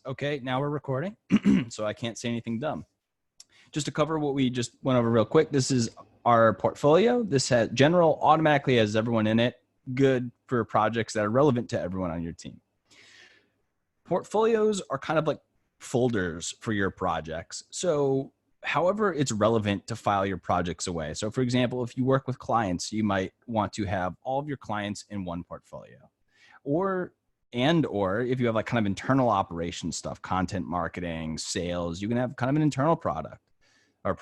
Okay, now we're recording, so I can't say anything dumb. Just to cover what we just went over real quick, this is our portfolio. This has general, automatically has everyone in it, good for projects that are relevant to everyone on your team. Portfolios are kind of like folders for your projects. So however it's relevant to file your projects away. So for example, if you work with clients, you might want to have all of your clients in one portfolio. Or if you have like kind of internal operations stuff, content marketing, sales, you can have kind of an internal product or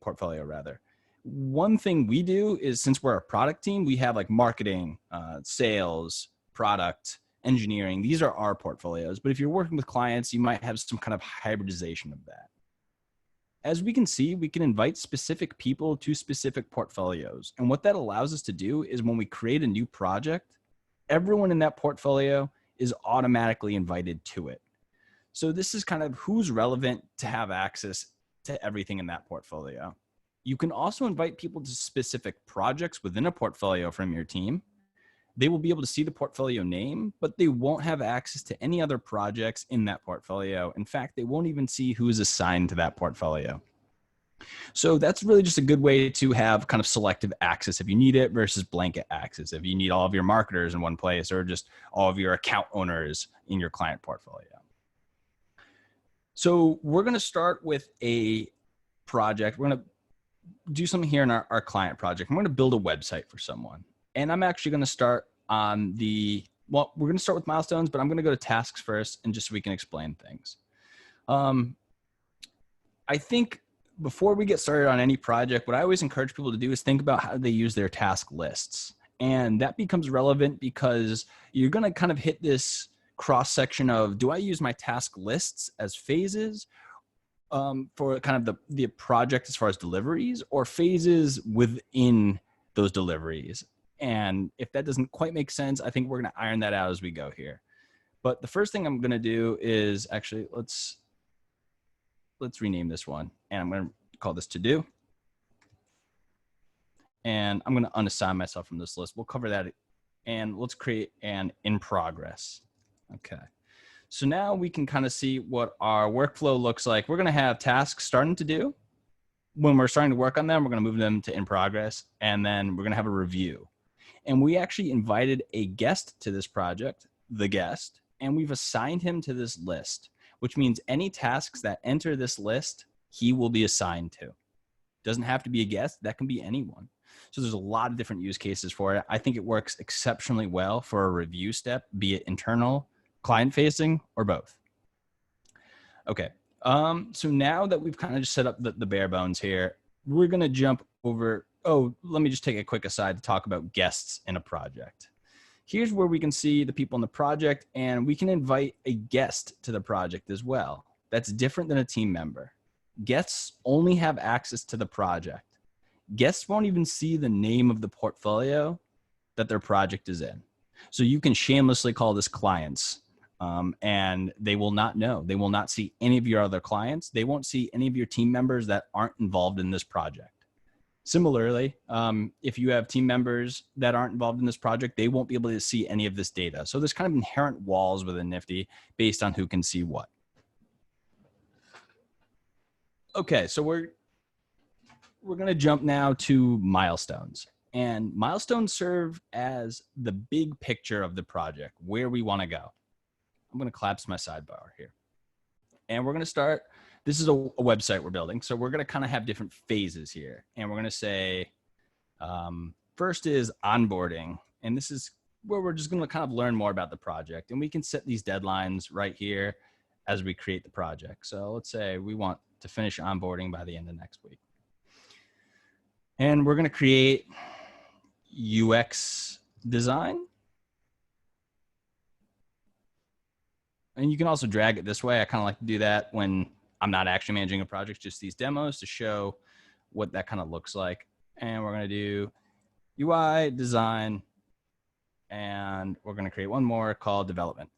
portfolio rather. One thing we do is, since we're a product team, we have like marketing, sales, product, engineering. These are our portfolios. But if you're working with clients, you might have some kind of hybridization of that. As we can see, we can invite specific people to specific portfolios. And what that allows us to do is when we create a new project, everyone in that portfolio is automatically invited to it. So this is kind of who's relevant to have access to everything in that portfolio. You can also invite people to specific projects within a portfolio from your team. They will be able to see the portfolio name, but they won't have access to any other projects in that portfolio. In fact, they won't even see who is assigned to that portfolio. So that's really just a good way to have kind of selective access if you need it versus blanket access if you need all of your marketers in one place or just all of your account owners in your client portfolio. So we're going to start with a project. We're going to do something here in our client project. I'm going to build a website for someone. And I'm actually going to start on we're going to start with milestones, but I'm going to go to tasks first and just so we can explain things. I think before we get started on any project, what I always encourage people to do is think about how they use their task lists. And that becomes relevant because you're going to kind of hit this cross section of, do I use my task lists as phases for kind of the project as far as deliveries, or phases within those deliveries? And if that doesn't quite make sense, I think we're going to iron that out as we go here. But the first thing I'm going to do is actually, let's rename this one. And I'm going to call this to do. And I'm going to unassign myself from this list. We'll cover that. And let's create an in progress. Okay. So now we can kind of see what our workflow looks like. We're going to have tasks starting to do. When we're starting to work on them, we're going to move them to in progress. And then we're going to have a review. And we actually invited a guest to this project, the guest, and we've assigned him to this list, which means any tasks that enter this list, he will be assigned to. Doesn't have to be a guest. That can be anyone. So there's a lot of different use cases for it. I think it works exceptionally well for a review step, be it internal, client-facing, or both. Okay. So now that we've kind of just set up the bare bones here, we're going to jump over. Oh, let me just take a quick aside to talk about guests in a project. Here's where we can see the people in the project, and we can invite a guest to the project as well. That's different than a team member. Guests only have access to the project. Guests won't even see the name of the portfolio that their project is in. So you can shamelessly call this clients, and they will not know. They will not see any of your other clients. They won't see any of your team members that aren't involved in this project. Similarly, if you have team members that aren't involved in this project, they won't be able to see any of this data. So there's kind of inherent walls within Nifty based on who can see what. Okay, so we're going to jump now to milestones. And milestones serve as the big picture of the project, where we want to go. I'm going to collapse my sidebar here. And we're going to start. This is a website we're building. So we're going to kind of have different phases here. And we're going to say, first is onboarding. And this is where we're just going to kind of learn more about the project. And we can set these deadlines right here as we create the project. So let's say we want to finish onboarding by the end of next week. And we're going to create UX design. And you can also drag it this way. I kind of like to do that when I'm not actually managing a project, just these demos to show what that kind of looks like. And we're going to do UI design, and we're going to create one more called development.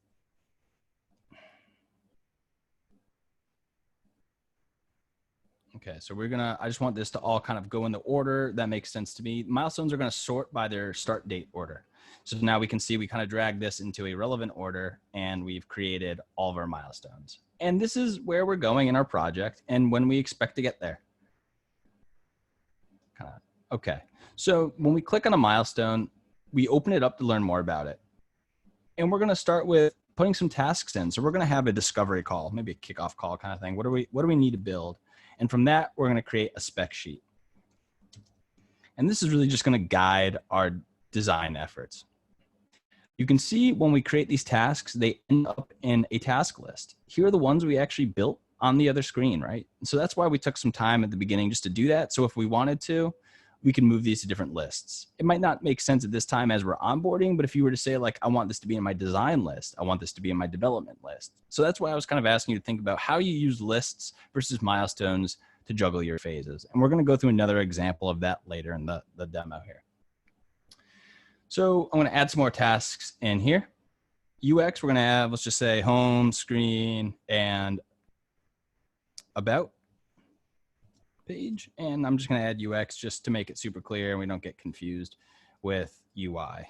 Okay, so I just want this to all kind of go in the order that makes sense to me. Milestones are going to sort by their start date order. So now we can see we kind of drag this into a relevant order and we've created all of our milestones. And this is where we're going in our project and when we expect to get there. Okay, so when we click on a milestone, we open it up to learn more about it. And we're going to start with putting some tasks in. So we're going to have a discovery call, maybe a kickoff call kind of thing. What do we need to build? And from that, we're going to create a spec sheet. And this is really just going to guide our design efforts. You can see when we create these tasks, they end up in a task list. Here are the ones we actually built on the other screen, right? So that's why we took some time at the beginning just to do that. So if we wanted to, we can move these to different lists. It might not make sense at this time as we're onboarding, but if you were to say like, I want this to be in my design list, I want this to be in my development list. So that's why I was kind of asking you to think about how you use lists versus milestones to juggle your phases. And we're going to go through another example of that later in the demo here. So I'm going to add some more tasks in here. UX, we're going to have, let's just say home, screen, and about page. And I'm just going to add UX just to make it super clear and we don't get confused with UI.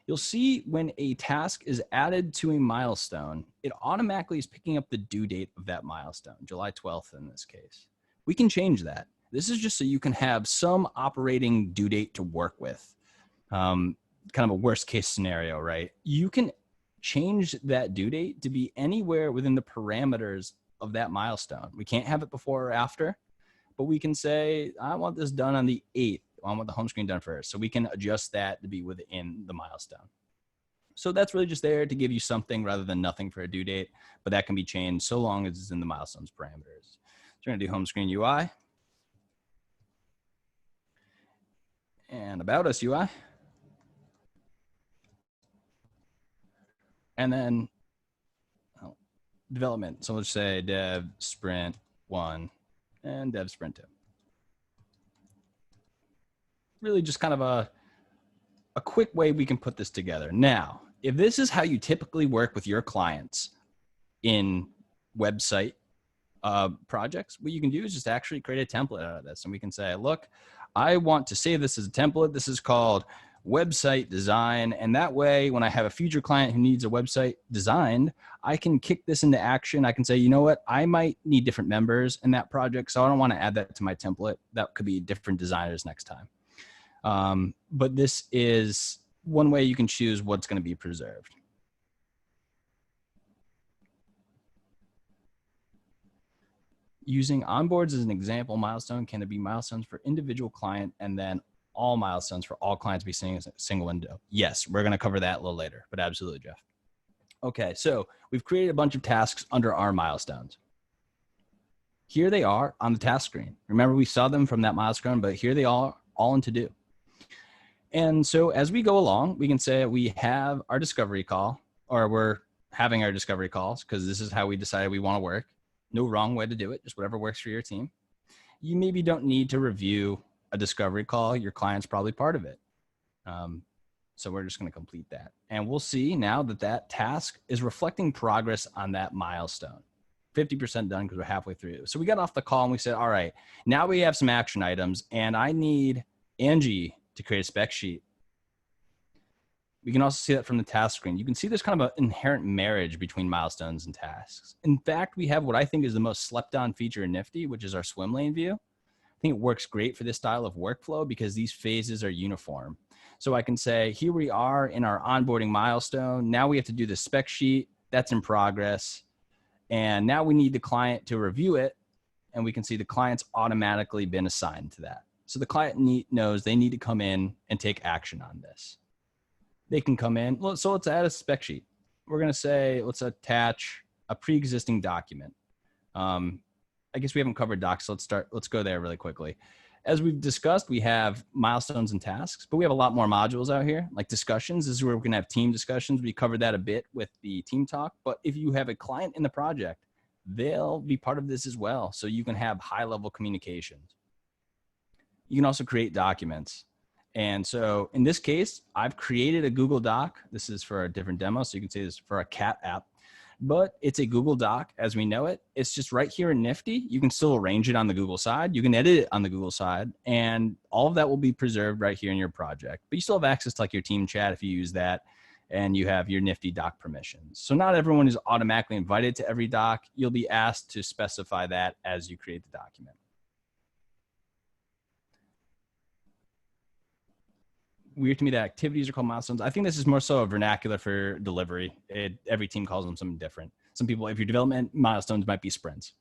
You'll see when a task is added to a milestone, it automatically is picking up the due date of that milestone, July 12th in this case. We can change that. This is just so you can have some operating due date to work with. Kind of a worst case scenario, right? You can change that due date to be anywhere within the parameters of that milestone. We can't have it before or after, but we can say, I want this done on the 8th. I want the home screen done first. So we can adjust that to be within the milestone. So that's really just there to give you something rather than nothing for a due date, but that can be changed so long as it's in the milestones parameters. So we're gonna do home screen UI. And about us UI. And then development. So let's say dev sprint 1 and dev sprint 2. Really just kind of a quick way we can put this together. Now, if this is how you typically work with your clients in website projects, what you can do is just actually create a template out of this. And we can say, look, I want to save this as a template. This is called website design. And that way, when I have a future client who needs a website designed, I can kick this into action. I can say, you know what, I might need different members in that project. So I don't want to add that to my template. That could be different designers next time. But this is one way you can choose what's going to be preserved. Using onboards as an example milestone, can there be milestones for individual client and then all milestones for all clients be seeing a single window? Yes, we're going to cover that a little later, but absolutely, Jeff. Okay, so we've created a bunch of tasks under our milestones. Here they are on the task screen. Remember, we saw them from that milestone, but here they are all in to do. And so as we go along, we can say we have our discovery call, or we're having our discovery calls because this is how we decided we want to work. No wrong way to do it, just whatever works for your team. You maybe don't need to review a discovery call. Your client's probably part of it. So we're just going to complete that. And we'll see now that that task is reflecting progress on that milestone. 50% done because we're halfway through. So we got off the call and we said, all right, now we have some action items and I need Angie to create a spec sheet. We can also see that from the task screen. You can see there's kind of an inherent marriage between milestones and tasks. In fact, we have what I think is the most slept on feature in Nifty, which is our swim lane view. I think it works great for this style of workflow because these phases are uniform. So I can say, here we are in our onboarding milestone. Now we have to do the spec sheet. That's in progress. And now we need the client to review it. And we can see the client's automatically been assigned to that. So the client knows they need to come in and take action on this. They can come in. So let's add a spec sheet. We're going to say, let's attach a pre-existing document. I guess we haven't covered docs. So let's go there really quickly. As we've discussed, we have milestones and tasks, but we have a lot more modules out here, like discussions. This is where we're going to have team discussions. We covered that a bit with the team talk, but if you have a client in the project, they'll be part of this as well. So you can have high-level communications. You can also create documents. And so in this case, I've created a Google Doc. This is for a different demo. So you can see this for a cat app. but it's a Google Doc as we know it. It's just right here in Nifty. You can still arrange it on the Google side. You can edit it on the Google side, and all of that will be preserved right here in your project. But you still have access to like your team chat if you use that, and you have your Nifty doc permissions. So not everyone is automatically invited to every doc. You'll be asked to specify that as you create the document. Weird to me that activities are called milestones. I think this is more so a vernacular for delivery. Every team calls them something different. Some people, if your development milestones might be sprints.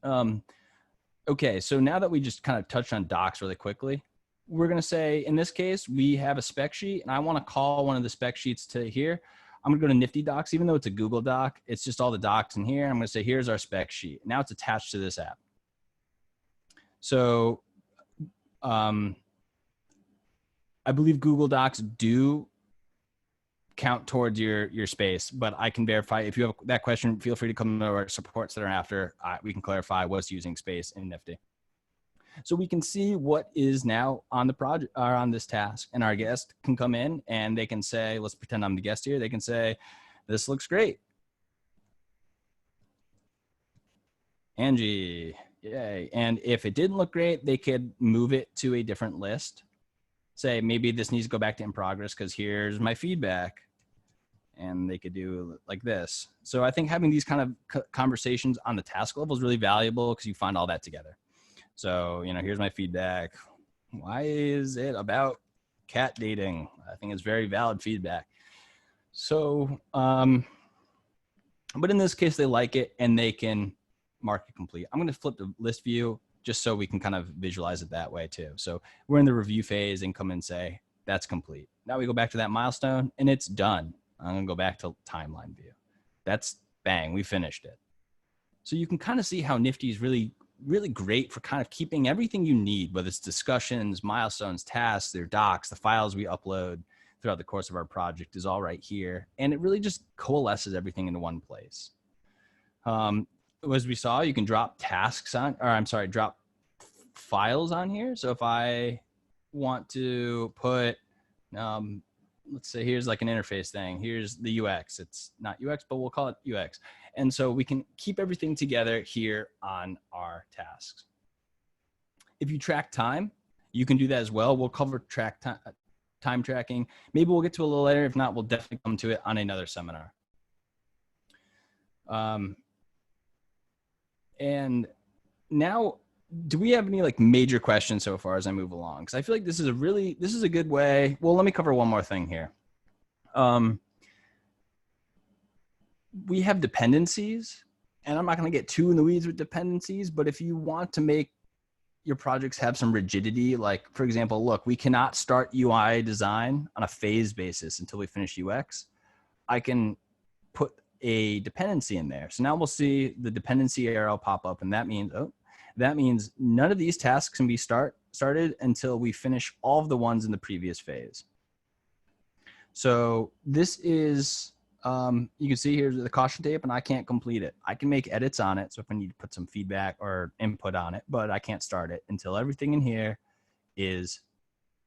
Okay, so now that we just kind of touched on docs really quickly, we're going to say, in this case, we have a spec sheet, and I want to call one of the spec sheets to here. I'm going to go to Nifty Docs. Even though it's a Google Doc, it's just all the docs in here. I'm going to say, here's our spec sheet. Now it's attached to this app. So I believe Google Docs do count towards your space, but I can verify. If you have that question, feel free to come to our supports that are after. We can clarify what's using space in Nifty. So we can see what is now on the project or on this task, and our guest can come in and they can say, let's pretend I'm the guest here. They can say, this looks great. Angie, yay. And if it didn't look great, they could move it to a different list. Say, maybe this needs to go back to in progress because here's my feedback. And they could do like this. So I think having these kind of conversations on the task level is really valuable because you find all that together. So, you know, here's my feedback. Why is it about cat dating? I think it's very valid feedback. So, but in this case, they like it and they can mark it complete. I'm going to flip the list view just so we can kind of visualize it that way too. So we're in the review phase and come and say, that's complete. Now we go back to that milestone and it's done. I'm going to go back to timeline view. That's bang, we finished it. So you can kind of see how Nifty is really great for kind of keeping everything you need, whether it's discussions, milestones, tasks, their docs, the files we upload throughout the course of our project is all right here. And it really just coalesces everything into one place. As we saw, you can drop tasks on, or I'm sorry, drop files on here. So if I want to put, let's say here's like an interface thing. Here's the UX. It's not UX, but we'll call it UX. And so we can keep everything together here on our tasks. If you track time, you can do that as well. We'll cover time tracking. Maybe we'll get to it a little later. If not, we'll definitely come to it on another seminar. And now, do we have any like major questions so far as I move along? Because I feel like this is a good way. Well, let me cover one more thing here. We have dependencies, and I'm not going to get too in the weeds with dependencies, but if you want to make your projects have some rigidity, like for example, look, we cannot start UI design on a phase basis until we finish UX. I can put a dependency in there. So now we'll see the dependency arrow pop up, and that means none of these tasks can be started until we finish all of the ones in the previous phase. So this is, you can see here's the caution tape, and I can't complete it. I can make edits on it. So if I need to put some feedback or input on it, but I can't start it until everything in here is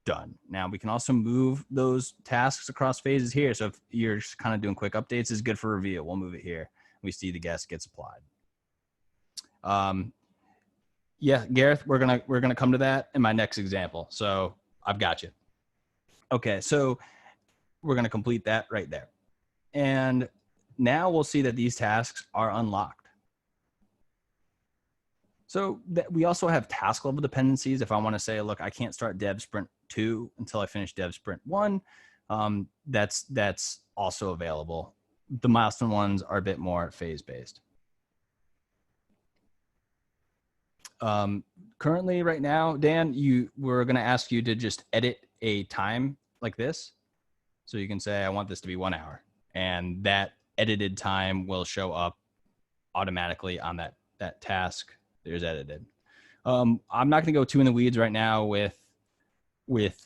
done. Now we can also move those tasks across phases here. So if you're just kind of doing quick updates, is good for review. We'll move it here. We see the guest gets applied. Yeah, Gareth, we're gonna come to that in my next example. So I've got you. Okay, so we're gonna complete that right there. And now we'll see that these tasks are unlocked. So that we also have task level dependencies. If I want to say, look, I can't start dev sprint 2 until I finish dev sprint 1, that's also available. The milestone ones are a bit more phase based. Currently right now, Dan, we're going to ask you to just edit a time like this. So you can say, I want this to be 1 hour, and that edited time will show up automatically on that task. There's edited. I'm not going to go too in the weeds right now with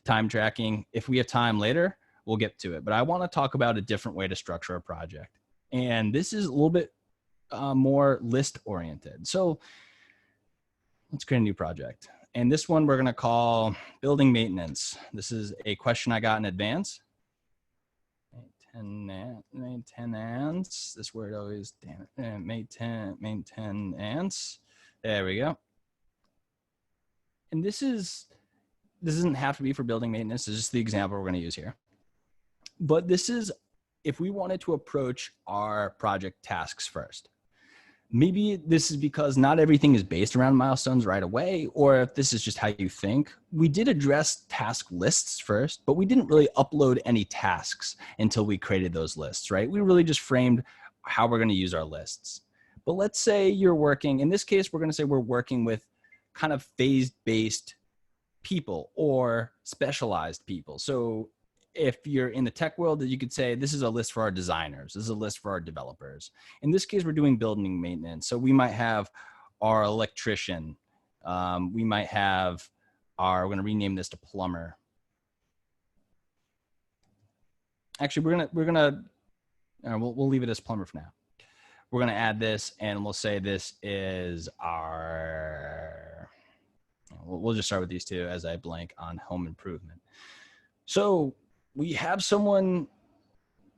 time tracking. If we have time later, we'll get to it. But I want to talk about a different way to structure a project. And this is a little bit more list oriented. So let's create a new project. And this one we're going to call building maintenance. This is a question I got in advance. maintenance. This word always, damn it, maintenance. There we go. And this doesn't have to be for building maintenance. This is just the example we're going to use here. But this is if we wanted to approach our project tasks first. Maybe this is because not everything is based around milestones right away, or if this is just how you think. We did address task lists first, but we didn't really upload any tasks until we created those lists, right? We really just framed how we're going to use our lists. But let's say you're working, in this case, we're going to say we're working with kind of phase-based people or specialized people. So if you're in the tech world, you could say this is a list for our designers. This is a list for our developers. In this case, we're doing building maintenance. So we might have our electrician. We might have we're going to rename this to plumber. Actually, we'll leave it as plumber for now. We're going to add this and we'll say this is we'll just start with these two as I blank on home improvement. So we have someone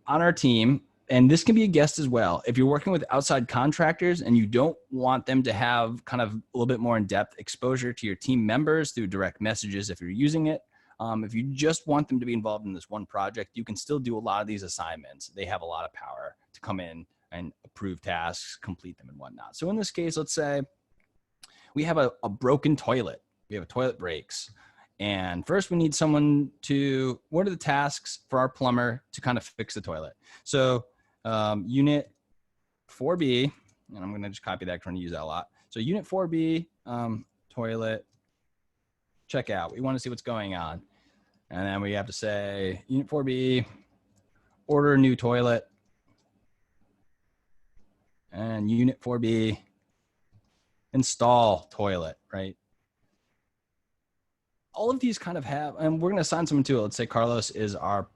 on our team, and this can be a guest as well. If you're working with outside contractors and you don't want them to have kind of a little bit more in-depth exposure to your team members through direct messages if you're using it, if you just want them to be involved in this one project, you can still do a lot of these assignments. They have a lot of power to come in and approve tasks, complete them and whatnot. So in this case, let's say we have a broken toilet. We have a toilet breaks. And first we need someone what are the tasks for our plumber to kind of fix the toilet? So unit 4B, and I'm going to just copy that because I'm going to use that a lot. So unit 4B, toilet, check out. We want to see what's going on. And then we have to say unit 4B, order a new toilet. And unit 4B, install toilet, right? All of these kind of have, and we're going to assign someone to it. Let's say Carlos is our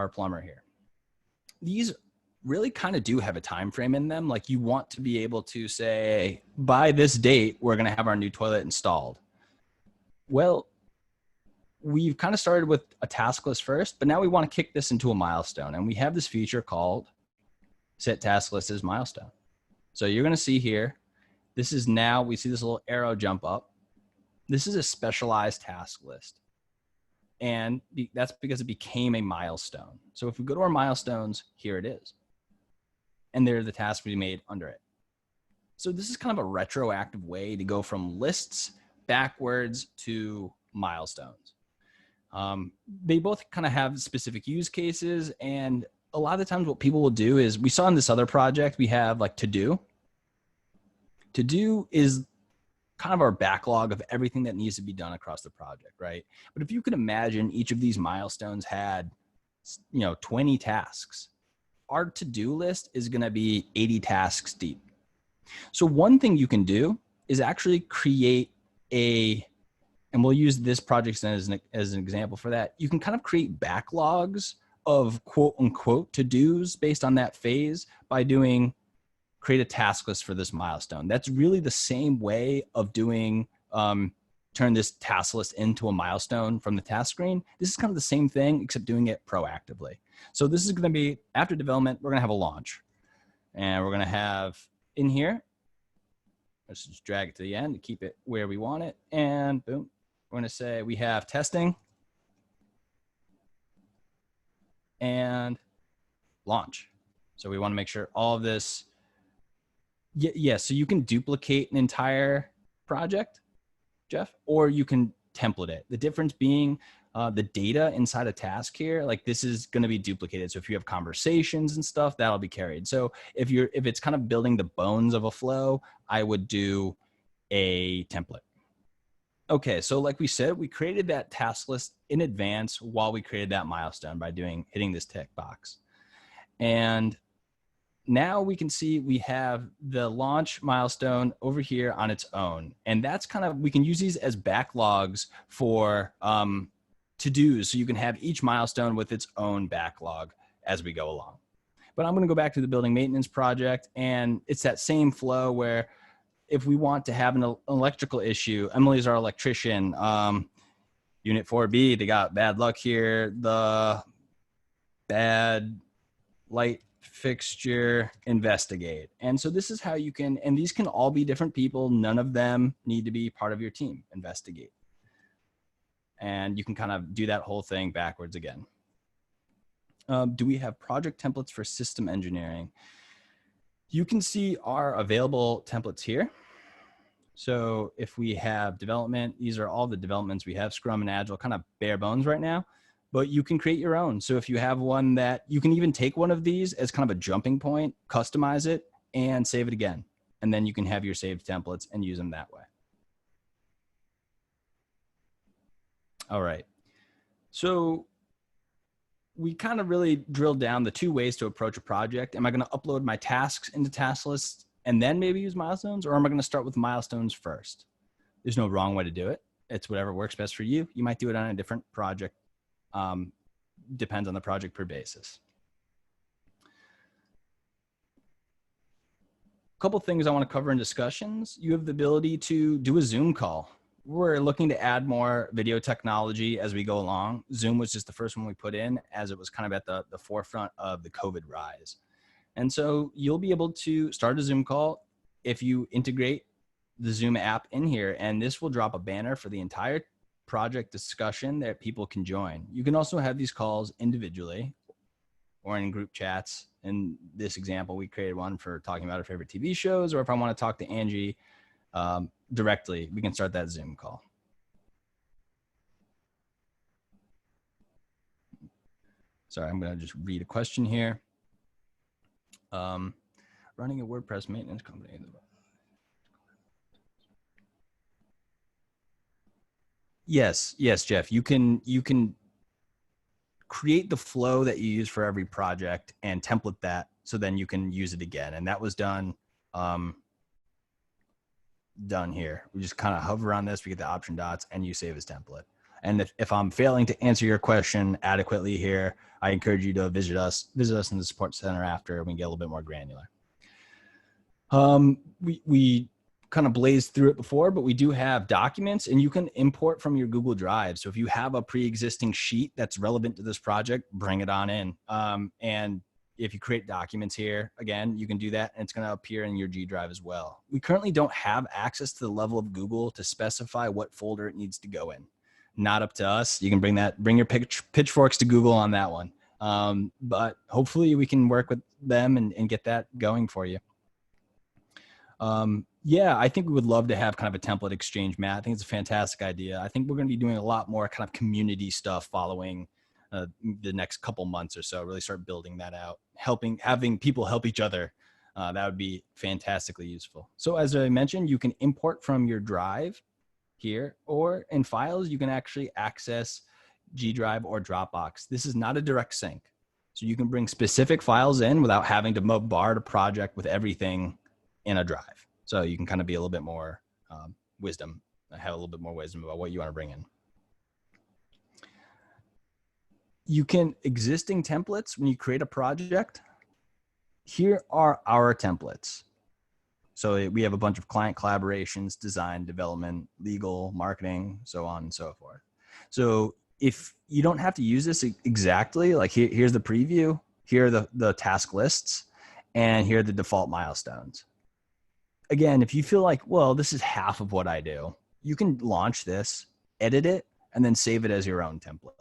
plumber here. These really kind of do have a time frame in them. Like you want to be able to say, by this date, we're going to have our new toilet installed. Well, we've kind of started with a task list first, but now we want to kick this into a milestone. And we have this feature called set task list as milestone. So you're going to see here, this is now, we see this little arrow jump up. This is a specialized task list. And that's because it became a milestone. So if we go to our milestones, here it is. And there are the tasks we made under it. So this is kind of a retroactive way to go from lists backwards to milestones. They both kind of have specific use cases. And a lot of the times what people will do is, we saw in this other project, we have like to do. To do is kind of our backlog of everything that needs to be done across the project, right? But if you could imagine each of these milestones had, 20 tasks, our to-do list is going to be 80 tasks deep. So one thing you can do is actually create and we'll use this project as an example for that. You can kind of create backlogs of quote unquote to-dos based on that phase by create a task list for this milestone. That's really the same way of doing, turn this task list into a milestone from the task screen. This is kind of the same thing, except doing it proactively. So this is going to be, after development, we're going to have a launch. And we're going to have in here, let's just drag it to the end to keep it where we want it. And boom, we're going to say we have testing and launch. So we want to make sure all of this, yeah, so you can duplicate an entire project, Jeff, or you can template it. The difference being the data inside a task here, like this is going to be duplicated. So if you have conversations and stuff, that'll be carried. So if it's kind of building the bones of a flow, I would do a template. Okay, so like we said, we created that task list in advance while we created that milestone by hitting this tick box. And now we can see we have the launch milestone over here on its own. And that's kind of, we can use these as backlogs for to-dos. So you can have each milestone with its own backlog as we go along. But I'm going to go back to the building maintenance project. And it's that same flow where if we want to have an electrical issue, Emily's our electrician. Unit 4B, they got bad luck here. The bad light fixture, investigate. And so this is how you can, and these can all be different people. None of them need to be part of your team. Investigate. And you can kind of do that whole thing backwards again. Do we have project templates for system engineering? You can see our available templates here. So if we have development, these are all the developments we have, Scrum and Agile, kind of bare bones right now, but you can create your own. So if you have one that you can even take one of these as kind of a jumping point, customize it and save it again. And then you can have your saved templates and use them that way. All right. So we kind of really drilled down the two ways to approach a project. Am I going to upload my tasks into task lists and then maybe use milestones, or am I going to start with milestones first? There's no wrong way to do it. It's whatever works best for you. You might do it on a different project. Depends on the project per basis. A couple things I want to cover in discussions. You have the ability to do a Zoom call. We're looking to add more video technology as we go along. Zoom was just the first one we put in, as it was kind of at the forefront of the COVID rise. And so you'll be able to start a Zoom call if you integrate the Zoom app in here, and this will drop a banner for the entire project discussion that people can join. You can also have these calls individually or in group chats. In this example, we created one for talking about our favorite TV shows, or if I want to talk to Angie directly, we can start that Zoom call. Sorry, I'm going to just read a question here. Running a WordPress maintenance company. Yes, Jeff. You can create the flow that you use for every project and template that, so then you can use it again. And that was done here. We just kind of hover on this, we get the option dots, and you save as template. And if I'm failing to answer your question adequately here, I encourage you to visit us in the support center after, and we can get a little bit more granular. We kind of blazed through it before, but we do have documents, and you can import from your Google Drive. So if you have a pre-existing sheet that's relevant to this project, bring it on in. And if you create documents here, again, you can do that, and it's going to appear in your G Drive as well. We currently don't have access to the level of Google to specify what folder it needs to go in. Not up to us. You can bring your pitchforks to Google on that one. But hopefully we can work with them and get that going for you. Yeah, I think we would love to have kind of a template exchange, Matt. I think it's a fantastic idea. I think we're going to be doing a lot more kind of community stuff following the next couple months or so, really start building that out, having people help each other. That would be fantastically useful. So as I mentioned, you can import from your drive here, or in files, you can actually access G Drive or Dropbox. This is not a direct sync. So you can bring specific files in without having to bombard a project with everything in a drive. So you can kind of be a little bit more have a little bit more wisdom about what you want to bring in. You can, existing templates, when you create a project, here are our templates. So we have a bunch of client collaborations, design, development, legal, marketing, so on and so forth. So if you don't have to use this exactly, like here's the preview, here are the task lists, and here are the default milestones. Again, if you feel like, well, this is half of what I do, you can launch this, edit it, and then save it as your own template.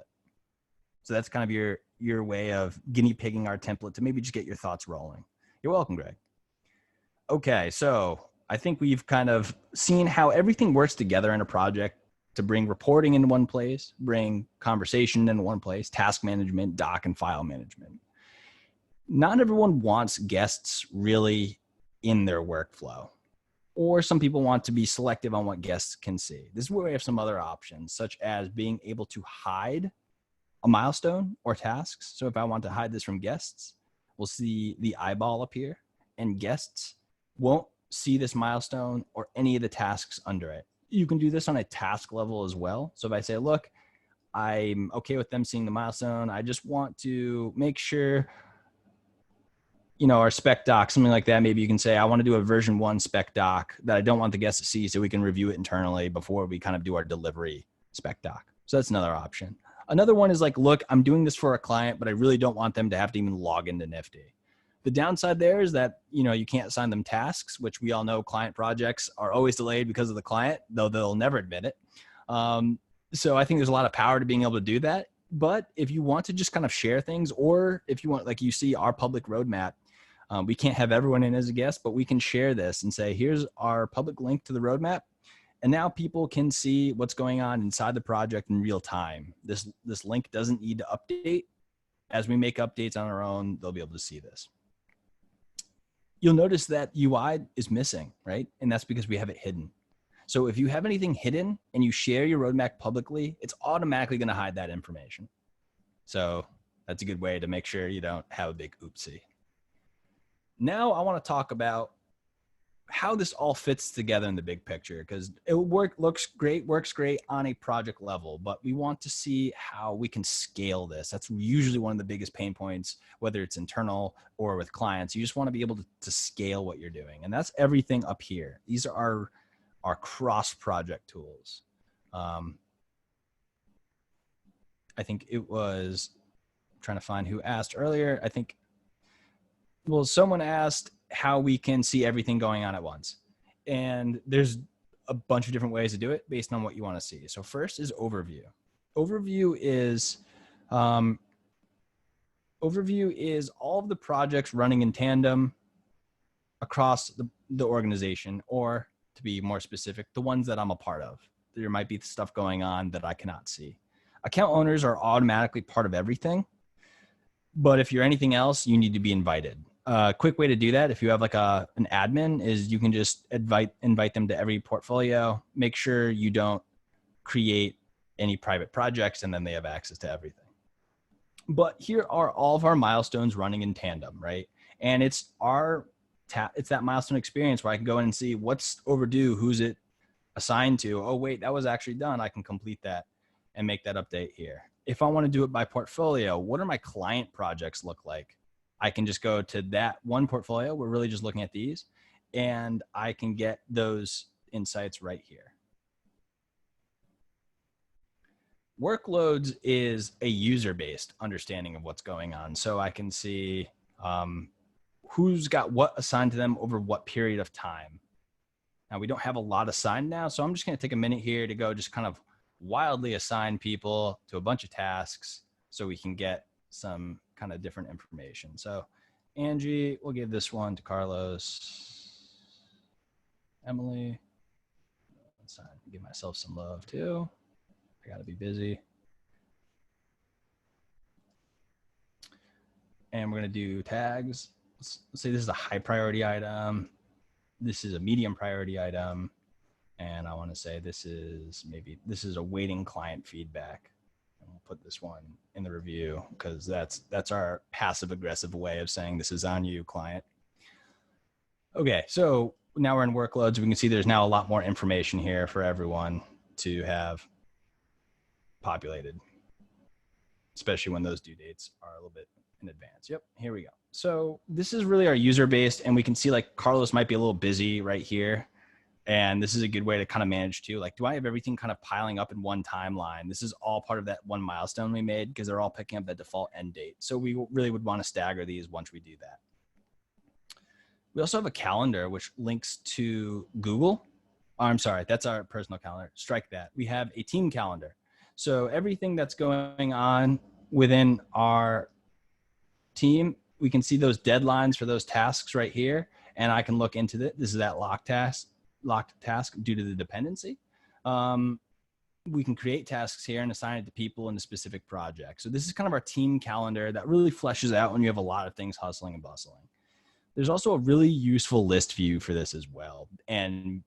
So that's kind of your way of guinea pigging our template to maybe just get your thoughts rolling. You're welcome, Greg. Okay, so I think we've kind of seen how everything works together in a project to bring reporting in one place, bring conversation in one place, task management, doc and file management. Not everyone wants guests really in their workflow, or some people want to be selective on what guests can see. This is where we have some other options, such as being able to hide a milestone or tasks. So if I want to hide this from guests, we'll see the eyeball appear, and guests won't see this milestone or any of the tasks under it. You can do this on a task level as well. So if I say, look, I'm okay with them seeing the milestone, I just want to make sure, our spec doc, something like that. Maybe you can say, I want to do a version 1 spec doc that I don't want the guests to see, so we can review it internally before we kind of do our delivery spec doc. So that's another option. Another one is like, look, I'm doing this for a client, but I really don't want them to have to even log into Nifty. The downside there is that, you can't assign them tasks, which we all know client projects are always delayed because of the client, though they'll never admit it. So I think there's a lot of power to being able to do that. But if you want to just kind of share things, or if you want, like you see our public roadmap, we can't have everyone in as a guest, but we can share this and say, here's our public link to the roadmap. And now people can see what's going on inside the project in real time. This link doesn't need to update. As we make updates on our own, they'll be able to see this. You'll notice that UI is missing, right? And that's because we have it hidden. So if you have anything hidden and you share your roadmap publicly, it's automatically going to hide that information. So that's a good way to make sure you don't have a big oopsie. Now I want to talk about how this all fits together in the big picture, because it works great on a project level, but we want to see how we can scale this. That's usually one of the biggest pain points, whether it's internal or with clients. You just want to be able to scale what you're doing. And that's everything up here. These are our cross project tools. I think it was, I'm trying to find who asked earlier. Someone asked how we can see everything going on at once. And there's a bunch of different ways to do it based on what you want to see. So first is overview. Overview is all of the projects running in tandem across the organization, or to be more specific, the ones that I'm a part of. There might be stuff going on that I cannot see. Account owners are automatically part of everything, but if you're anything else, you need to be invited. A quick way to do that, if you have like an admin, is you can just invite them to every portfolio. Make sure you don't create any private projects, and then they have access to everything. But here are all of our milestones running in tandem, right? And it's that milestone experience where I can go in and see what's overdue, who's it assigned to. Oh, wait, that was actually done. I can complete that and make that update here. If I want to do it by portfolio, what do my client projects look like? I can just go to that one portfolio. We're really just looking at these, and I can get those insights right here. Workloads is a user-based understanding of what's going on. So I can see who's got what assigned to them over what period of time. Now, we don't have a lot assigned now, so I'm just going to take a minute here to go just kind of wildly assign people to a bunch of tasks so we can get some kind of different information. So Angie, we'll give this one to Carlos. Emily, let's give myself some love too. I gotta be busy. And we're gonna do tags. Let's say this is a high priority item. This is a medium priority item. And I wanna say this is awaiting client feedback. We'll put this one in the review because that's our passive aggressive way of saying this is on you, client. Okay, so now we're in workloads. We can see there's now a lot more information here for everyone to have populated, especially when those due dates are a little bit in advance. Yep, here we go. So this is really our user-based, and we can see like Carlos might be a little busy right here. And this is a good way to kind of manage too. Like, do I have everything kind of piling up in one timeline? This is all part of that one milestone we made because they're all picking up the default end date. So we really would want to stagger these once we do that. We also have a calendar which links to Google. Oh, I'm sorry, that's our personal calendar. Strike that. We have a team calendar. So everything that's going on within our team, we can see those deadlines for those tasks right here. And I can look into this. This is that locked task due to the dependency. We can create tasks here and assign it to people in a specific project. So this is kind of our team calendar that really fleshes out when you have a lot of things hustling and bustling. There's also a really useful list view for this as well. And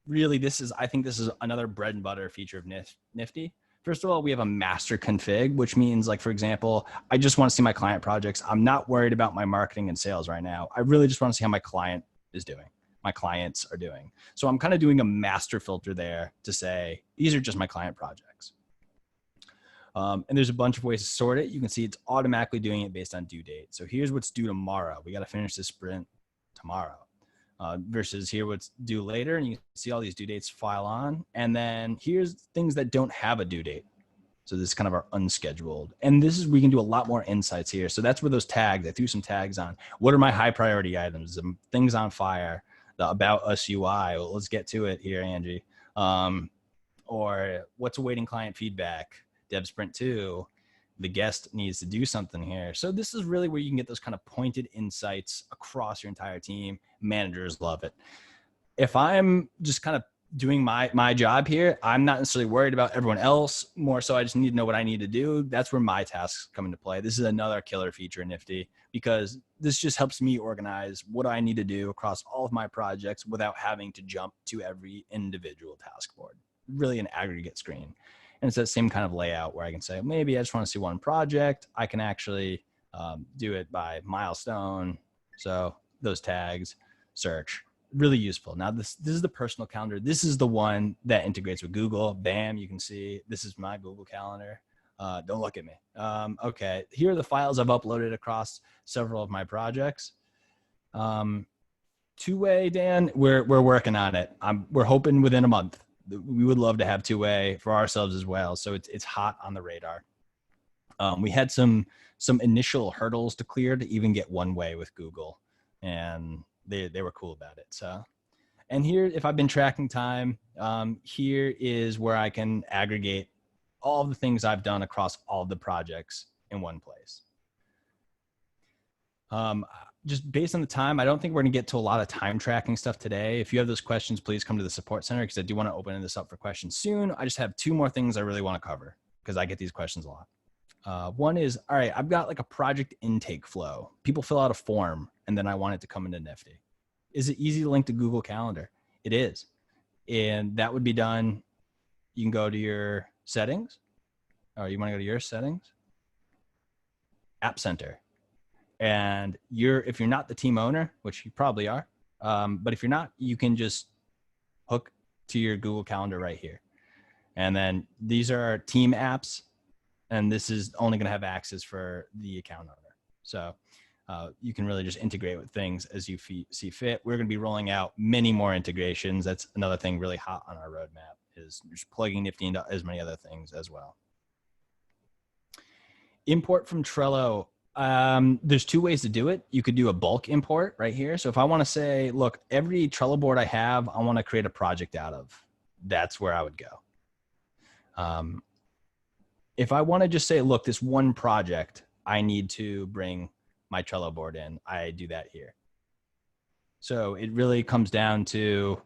really I think this is another bread and butter feature of Nifty. First of all, we have a master config, which means like, for example, I just want to see my client projects. I'm not worried about my marketing and sales right now. I really just want to see how my client is doing. My clients are doing. So I'm kind of doing a master filter there to say, these are just my client projects. And there's a bunch of ways to sort it. You can see it's automatically doing it based on due date. So here's what's due tomorrow. We got to finish this sprint tomorrow versus here what's due later. And you can see all these due dates file on. And then here's things that don't have a due date. So this is kind of our unscheduled. And this is, we can do a lot more insights here. So that's where those tags, I threw some tags on. What are my high priority items? Things on fire, the About Us UI. Well, let's get to it here, Angie. Or what's awaiting client feedback? Dev Sprint 2. The guest needs to do something here. So this is really where you can get those kind of pointed insights across your entire team. Managers love it. If I'm just kind of doing my job here, I'm not necessarily worried about everyone else. More so, I just need to know what I need to do. That's where my tasks come into play. This is another killer feature in Nifty, because this just helps me organize what I need to do across all of my projects without having to jump to every individual task board. Really an aggregate screen. And it's that same kind of layout where I can say, maybe I just want to see one project. I can actually do it by milestone. So those tags, search. Really useful. Now this is the personal calendar. This is the one that integrates with Google. Bam, you can see this is my Google Calendar. Don't look at me. Okay, here are the files I've uploaded across several of my projects. Two-way, Dan, we're working on it. We're hoping within a month. We would love to have two-way for ourselves as well. So it's hot on the radar. We had some initial hurdles to clear to even get one-way with Google, and they were cool about it. So, and here, if I've been tracking time, here is where I can aggregate all of the things I've done across all of the projects in one place. Just based on the time, I don't think we're gonna get to a lot of time tracking stuff today. If you have those questions, please come to the support center, because I do want to open this up for questions soon. I just have two more things I really want to cover, because I get these questions a lot. One is, all right, I've got like a project intake flow. People fill out a form and then I want it to come into Nifty. Is it easy to link to Google Calendar? It is. And that would be done. You can go to your settings, or you want to go to your settings, App Center. And if you're not the team owner, which you probably are, but if you're not, you can just hook to your Google Calendar right here. And then these are our team apps. And this is only going to have access for the account owner. So you can really just integrate with things as you see fit. We're going to be rolling out many more integrations. That's another thing really hot on our roadmap, is just plugging Nifty into as many other things as well. Import from Trello. There's two ways to do it. You could do a bulk import right here. So if I want to say, look, every Trello board I have, I want to create a project out of. That's where I would go. If I want to just say, look, this one project, I need to bring my Trello board in, I do that here. So it really comes down to,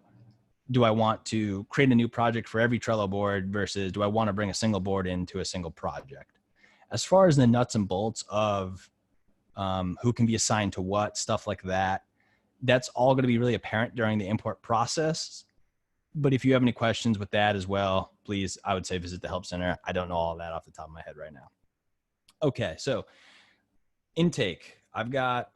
do I want to create a new project for every Trello board versus do I want to bring a single board into a single project? As far as the nuts and bolts of who can be assigned to what, stuff like that, that's all going to be really apparent during the import process. But if you have any questions with that as well, please, I would say visit the Help Center. I don't know all of that off the top of my head right now. Okay, so intake. I've got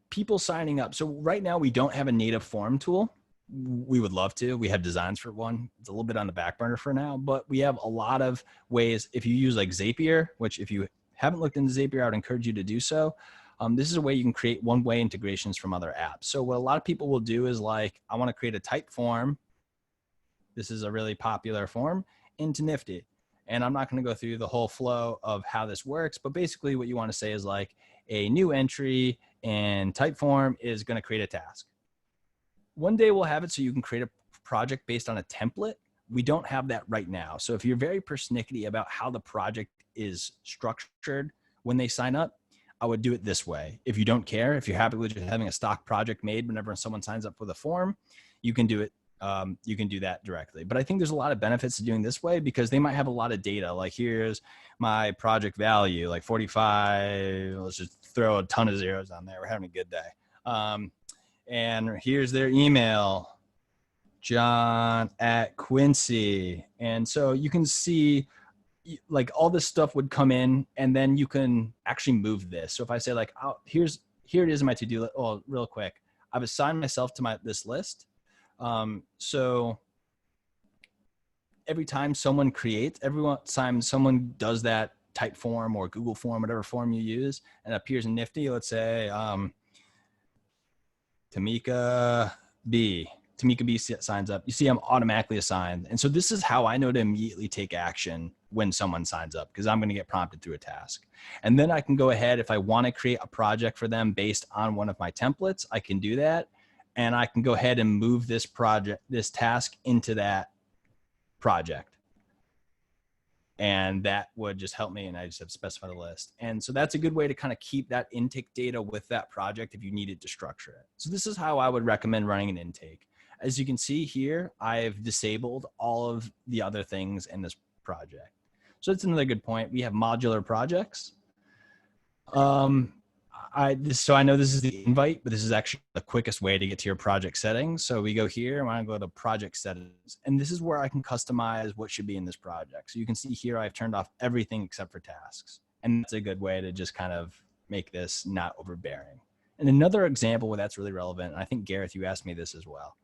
people signing up. So right now we don't have a native form tool. We would love to. We have designs for one. It's a little bit on the back burner for now, but we have a lot of ways. If you use like Zapier, which if you haven't looked into Zapier, I would encourage you to do so. This is a way you can create one-way integrations from other apps. So what a lot of people will do is like, I want to create a type form. This is a really popular form into Nifty. And I'm not going to go through the whole flow of how this works, but basically what you want to say is like a new entry in type form is going to create a task. One day we'll have it so you can create a project based on a template. We don't have that right now. So if you're very persnickety about how the project is structured when they sign up, I would do it this way. If you don't care, if you're happy with just having a stock project made whenever someone signs up for the form, you can do it. You can do that directly. But I think there's a lot of benefits to doing this way because they might have a lot of data. Like here's my project value, like 45. Let's just throw a ton of zeros on there. We're having a good day. And here's their email, John@Quincy. And so you can see like all this stuff would come in and then you can actually move this. So if I say like, oh, here it is in my to-do list. Oh, real quick. I've assigned myself to this list. So every time someone creates, every time someone does that type form or Google form, whatever form you use, and appears in Nifty, let's say, Tamika B, Tamika B signs up, you see I'm automatically assigned. And so this is how I know to immediately take action when someone signs up, because I'm going to get prompted through a task. And then I can go ahead, if I want to create a project for them based on one of my templates, I can do that. And I can go ahead and move this task into that project. And that would just help me. And I just have to specify the list. And so that's a good way to kind of keep that intake data with that project if you needed to structure it. So this is how I would recommend running an intake. As you can see here, I've disabled all of the other things in this project. So that's another good point. We have modular projects. So I know this is the invite, but this is actually the quickest way to get to your project settings. So we go here, and I go to project settings, and this is where I can customize what should be in this project. So you can see here, I've turned off everything except for tasks. And that's a good way to just kind of make this not overbearing. And another example where that's really relevant, and I think Gareth, you asked me this as well.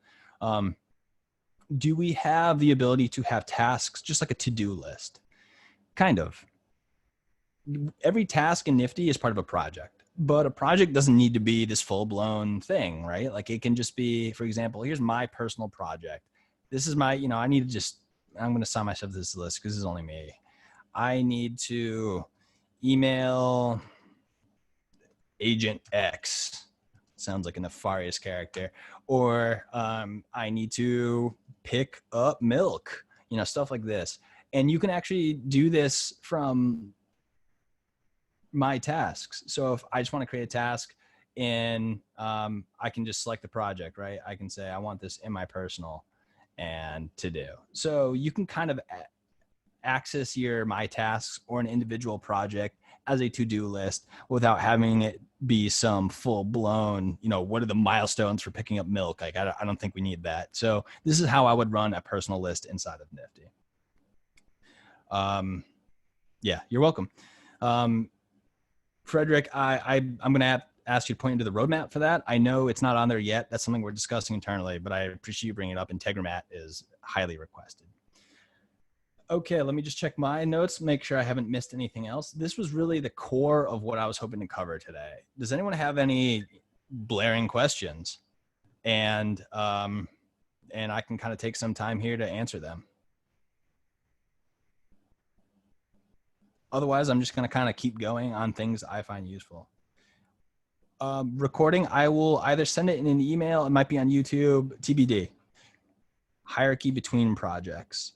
Do we have the ability to have tasks just like a to-do list? Kind of. Every task in Nifty is part of a project. But a project doesn't need to be this full-blown thing, right? Like it can just be, for example, here's my personal project. This is my, I'm going to assign myself to this list because this is only me. I need to email Agent X. Sounds like a nefarious character. Or I need to pick up milk, stuff like this. And you can actually do this from my tasks. So if I just want to create a task and I can just select the project, right? I can say, I want this in my personal and to do. So you can kind of access my tasks or an individual project as a to-do list without having it be some full blown, what are the milestones for picking up milk? Like, I don't think we need that. So this is how I would run a personal list inside of Nifty. Yeah, you're welcome. Frederick, I'm going to ask you to point into the roadmap for that. I know it's not on there yet. That's something we're discussing internally, but I appreciate you bringing it up. Integromat is highly requested. Okay, let me just check my notes, make sure I haven't missed anything else. This was really the core of what I was hoping to cover today. Does anyone have any blaring questions? And I can kind of take some time here to answer them. Otherwise, I'm just going to kind of keep going on things I find useful. Recording, I will either send it in an email. It might be on YouTube, TBD. Hierarchy between projects.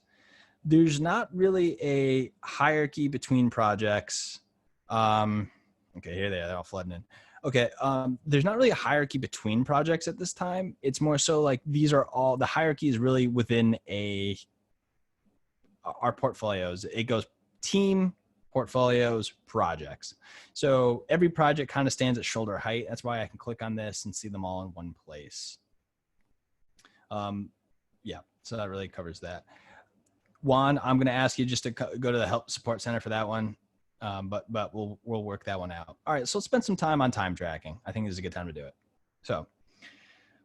There's not really a hierarchy between projects. Okay, here they are. They're all flooding in. Okay, there's not really a hierarchy between projects at this time. It's more so like these are all, the hierarchy is really within our portfolios. It goes team, portfolios, projects. So every project kind of stands at shoulder height. That's why I can click on this and see them all in one place. Yeah, so that really covers that. Juan, I'm going to ask you just to go to the help support center for that one. But we'll work that one out. All right, so let's spend some time on time tracking. I think this is a good time to do it. So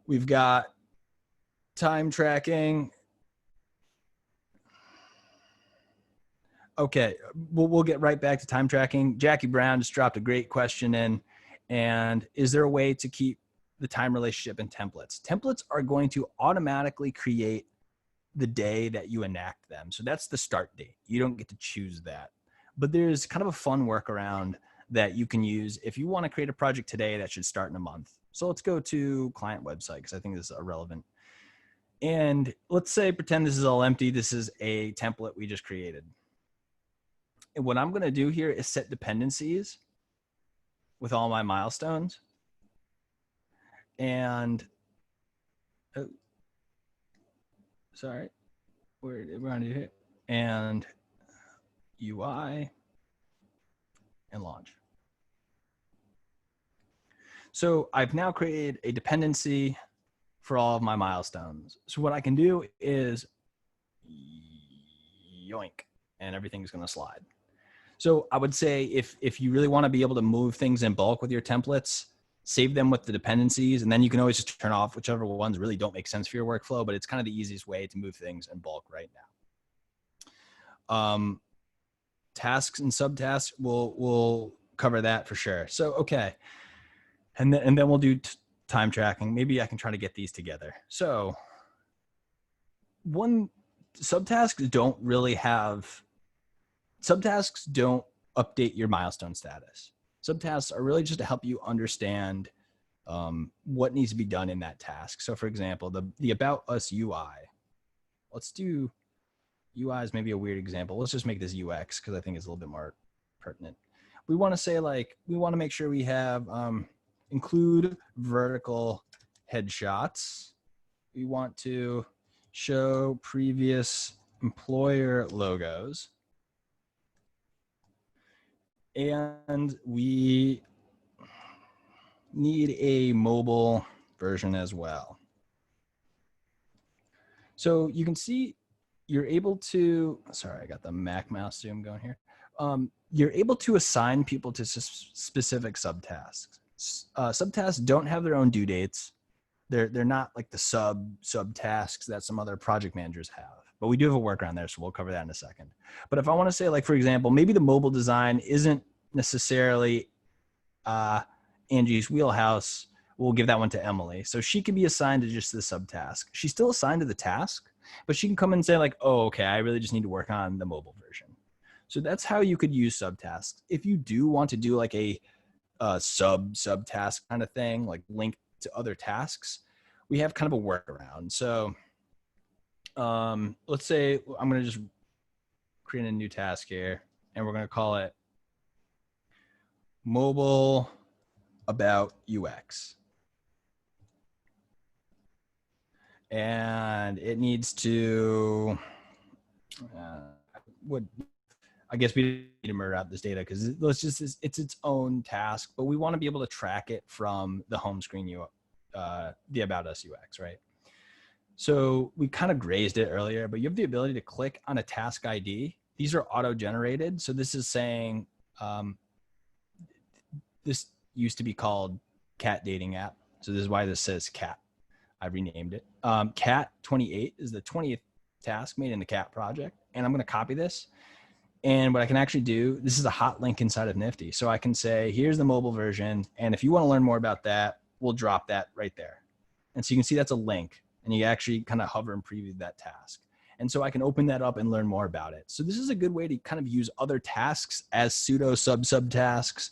we've got time tracking. Okay, we'll get right back to time tracking. Jackie Brown just dropped a great question in. And is there a way to keep the time relationship in templates? Templates are going to automatically create the day that you enact them. So that's the start date. You don't get to choose that. But there's kind of a fun workaround that you can use if you want to create a project today that should start in a month. So let's go to client website because I think this is relevant. And let's say, pretend this is all empty. This is a template we just created. And what I'm going to do here is set dependencies with all my milestones. And, oh, sorry, we're on here. And UI and launch. So I've now created a dependency for all of my milestones. So what I can do is yoink, and everything's going to slide. So I would say if you really want to be able to move things in bulk with your templates, save them with the dependencies, and then you can always just turn off whichever ones really don't make sense for your workflow, but it's kind of the easiest way to move things in bulk right now. Tasks and subtasks, we'll cover that for sure. So, okay. And then we'll do time tracking. Maybe I can try to get these together. So subtasks don't update your milestone status. Subtasks are really just to help you understand what needs to be done in that task. So for example, the About Us UI, let's do UI is maybe a weird example. Let's just make this UX because I think it's a little bit more pertinent. We want to say we want to make sure we have include vertical headshots. We want to show previous employer logos. And we need a mobile version as well. So you can see you're able to, sorry, I got the Mac mouse zoom going here. You're able to assign people to specific subtasks. Subtasks don't have their own due dates. They're not like the subtasks that some other project managers have. But we do have a workaround there, so we'll cover that in a second. But if I want to say, like, for example, maybe the mobile design isn't necessarily Angie's wheelhouse, we'll give that one to Emily. So she can be assigned to just the subtask. She's still assigned to the task, but she can come and say like, oh, okay, I really just need to work on the mobile version. So that's how you could use subtasks. If you do want to do like a subtask kind of thing, like link to other tasks, we have kind of a workaround. So let's say I'm going to just create a new task here, and we're going to call it mobile about UX. And it needs to, I guess we need to murder out this data because it's its own task, but we want to be able to track it from the home screen, the About Us UX, right? So we kind of grazed it earlier, but you have the ability to click on a task ID. These are auto-generated. So this is saying, this used to be called Cat Dating App. So this is why this says Cat. I renamed it. Cat 28 is the 20th task made in the Cat project. And I'm going to copy this. And what I can actually do, this is a hot link inside of Nifty. So I can say, here's the mobile version. And if you want to learn more about that, we'll drop that right there. And so you can see that's a link. And you actually kind of hover and preview that task. And so I can open that up and learn more about it. So this is a good way to kind of use other tasks as pseudo subtasks,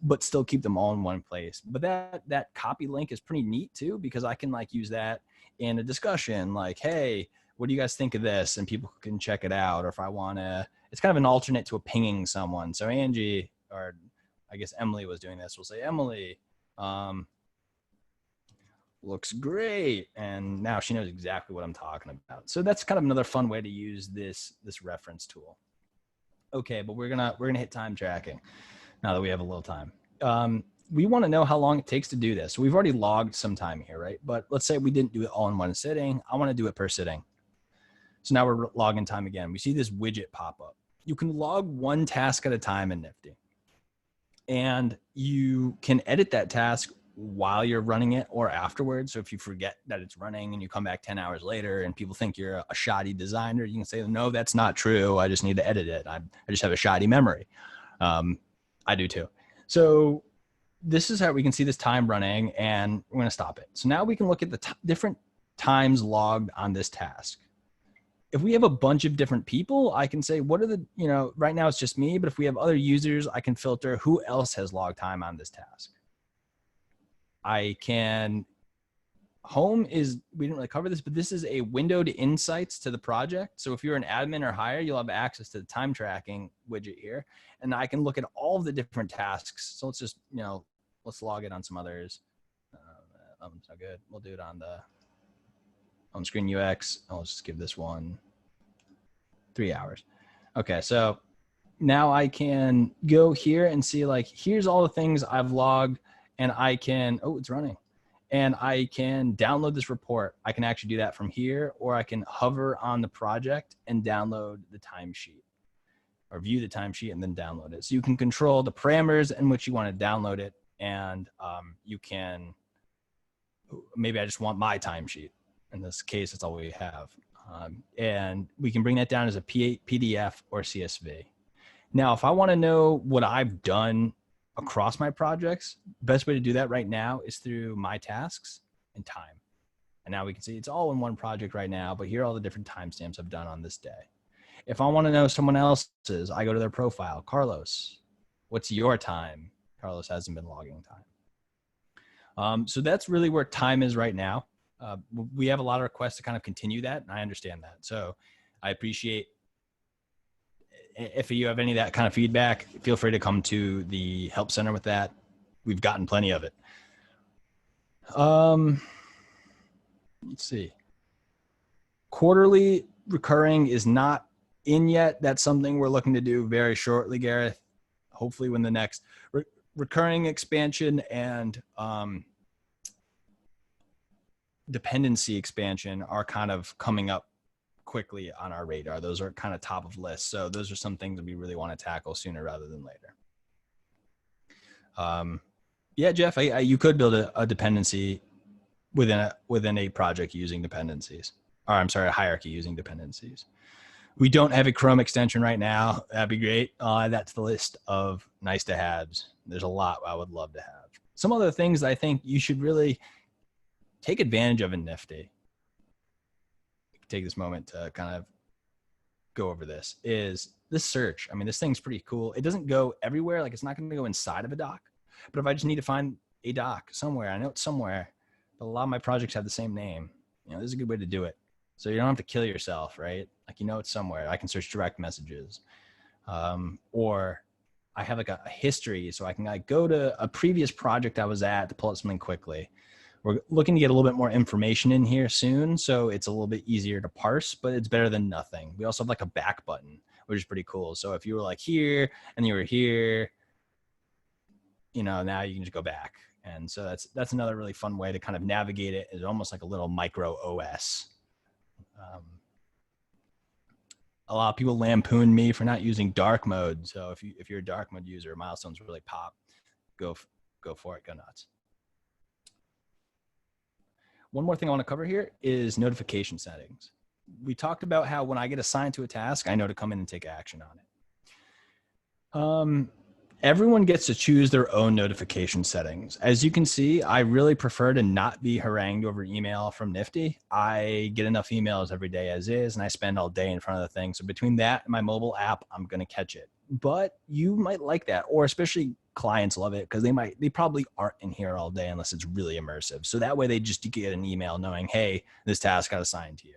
but still keep them all in one place. But that copy link is pretty neat too, because I can like use that in a discussion like, hey, what do you guys think of this? And people can check it out. Or if I want to, it's kind of an alternate to a pinging someone. So Angie, or I guess Emily was doing this. We'll say, Emily, looks great. And now she knows exactly what I'm talking about. So that's kind of another fun way to use this reference tool. Okay, but we're gonna hit time tracking now that we have a little time. We want to know how long it takes to do this. So we've already logged some time here, right? But let's say we didn't do it all in one sitting. I want to do it per sitting. So now we're logging time again. We see this widget pop up. You can log one task at a time in Nifty. And you can edit that task while you're running it or afterwards. So if you forget that it's running and you come back 10 hours later and people think you're a shoddy designer, you can say, no, that's not true. I just need to edit it. I just have a shoddy memory. I do too. So this is how we can see this time running, and we're going to stop it. So now we can look at the different times logged on this task. If we have a bunch of different people, I can say, what are the, right now it's just me, but if we have other users, I can filter who else has logged time on this task. I can, home is, we didn't really cover this, but this is a window to insights to the project. So if you're an admin or higher, you'll have access to the time tracking widget here. And I can look at all of the different tasks. So let's just, let's log it on some others. It's not good. We'll do it on the on screen UX. I'll just give this one 3 hours. Okay, so now I can go here and see like, here's all the things I've logged, and I can, oh, it's running. And I can download this report. I can actually do that from here, or I can hover on the project and download the timesheet, or view the timesheet and then download it. So you can control the parameters in which you want to download it. And you can, maybe I just want my timesheet. In this case, that's all we have. And we can bring that down as a PDF or CSV. Now, if I want to know what I've done across my projects, best way to do that right now is through my tasks and time. And now we can see it's all in one project right now, but here are all the different timestamps I've done on this day. If I want to know someone else's, I go to their profile. Carlos, what's your time? Carlos hasn't been logging time. So that's really where time is right now. We have a lot of requests to kind of continue that, and I understand that. So I appreciate if you have any of that kind of feedback, feel free to come to the help center with that. We've gotten plenty of it. Let's see. Quarterly recurring is not in yet. That's something we're looking to do very shortly, Gareth. Hopefully when the next recurring expansion and dependency expansion are kind of coming up quickly on our radar. Those are kind of top of list. So those are some things that we really want to tackle sooner rather than later. Yeah, Jeff, you could build a dependency within a project using dependencies. Or I'm sorry, a hierarchy using dependencies. We don't have a Chrome extension right now. That'd be great. That's the list of nice to haves. There's a lot I would love to have. Some other things I think you should really take advantage of in Nifty. Take this moment to kind of go over this is this search. I mean, this thing's pretty cool. It doesn't go everywhere. Like it's not going to go inside of a doc, but if I just need to find a doc somewhere, I know it's somewhere, but a lot of my projects have the same name. You know, this is a good way to do it. So you don't have to kill yourself, right? Like, you know, it's somewhere. I can search direct messages, or I have like a history. So I can like go to a previous project I was at to pull up something quickly. We're looking to get a little bit more information in here soon, so it's a little bit easier to parse, but it's better than nothing. We also have like a back button, which is pretty cool. So if you were like here and you were here, you know, now you can just go back. And so that's another really fun way to kind of navigate it. It's almost like a little micro OS. A lot of people lampoon me for not using dark mode. So if you're a dark mode user, Milestones really pop. Go for it. Go nuts. One more thing I want to cover here is notification settings. We talked about how when I get assigned to a task, I know to come in and take action on it. Everyone gets to choose their own notification settings. As you can see, I really prefer to not be harangued over email from Nifty. I get enough emails every day as is, and I spend all day in front of the thing. So between that and my mobile app, I'm going to catch it. But you might like that, or especially clients love it because they probably aren't in here all day unless it's really immersive. So that way they just get an email knowing, hey, this task got assigned to you.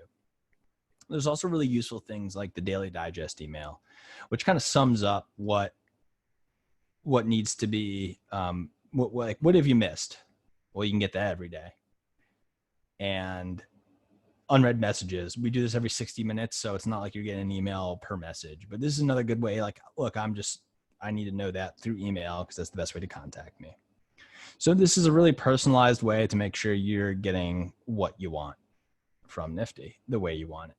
There's also really useful things like the daily digest email, which kind of sums up what needs to be, what have you missed? Well, you can get that every day. And unread messages. We do this every 60 minutes. So it's not like you're getting an email per message, but this is another good way. Like, look, I need to know that through email because that's the best way to contact me. So this is a really personalized way to make sure you're getting what you want from Nifty, the way you want it.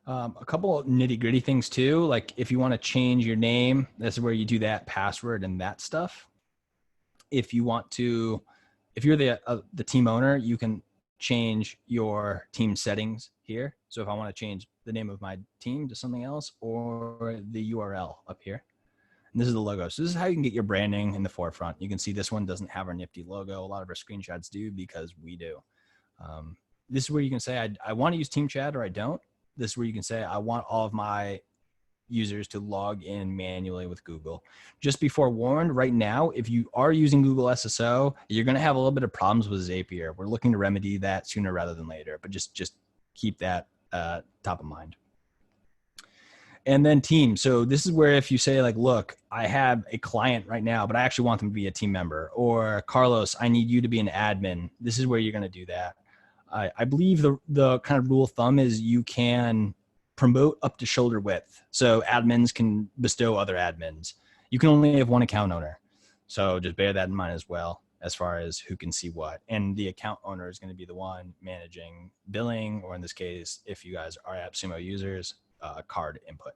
A couple of nitty gritty things too. Like if you want to change your name, this is where you do that password and that stuff. If you're the team owner, you can change your team settings here. So if I want to change the name of my team to something else or the URL up here, and this is the logo. So this is how you can get your branding in the forefront. You can see this one doesn't have our Nifty logo. A lot of our screenshots do because we do. This is where you can say, I want to use team chat or I don't. This is where you can say, I want all of my users to log in manually with Google. Just be forewarned right now, if you are using Google SSO, you're going to have a little bit of problems with Zapier. We're looking to remedy that sooner rather than later, but just keep that top of mind. And then team. So this is where if you say like, look, I have a client right now, but I actually want them to be a team member, or Carlos, I need you to be an admin. This is where you're going to do that. I believe the kind of rule of thumb is you can promote up to shoulder width. So admins can bestow other admins. You can only have one account owner. So just bear that in mind as well, as far as who can see what. And the account owner is going to be the one managing billing, or in this case, if you guys are AppSumo users, card input.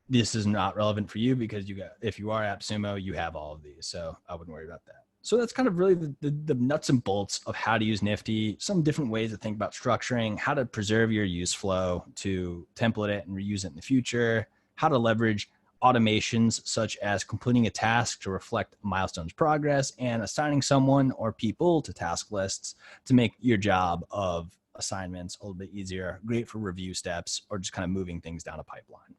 This is not relevant for you because if you are AppSumo, you have all of these. So I wouldn't worry about that. So that's kind of really the nuts and bolts of how to use Nifty, some different ways to think about structuring, how to preserve your use flow to template it and reuse it in the future, how to leverage automations such as completing a task to reflect milestones progress and assigning someone or people to task lists to make your job of assignments a little bit easier. Great for review steps or just kind of moving things down a pipeline.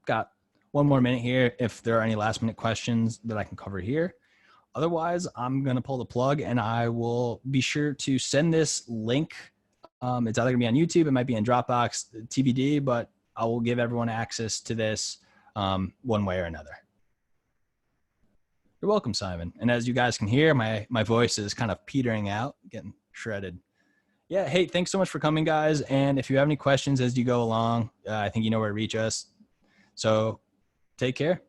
Got one more minute here if there are any last minute questions that I can cover here. Otherwise, I'm going to pull the plug and I will be sure to send this link. It's either going to be on YouTube, it might be in Dropbox, TBD, but I will give everyone access to this one way or another. You're welcome, Simon. And as you guys can hear, my voice is kind of petering out, getting shredded. Yeah, hey, thanks so much for coming, guys. And if you have any questions as you go along, I think you know where to reach us. So take care.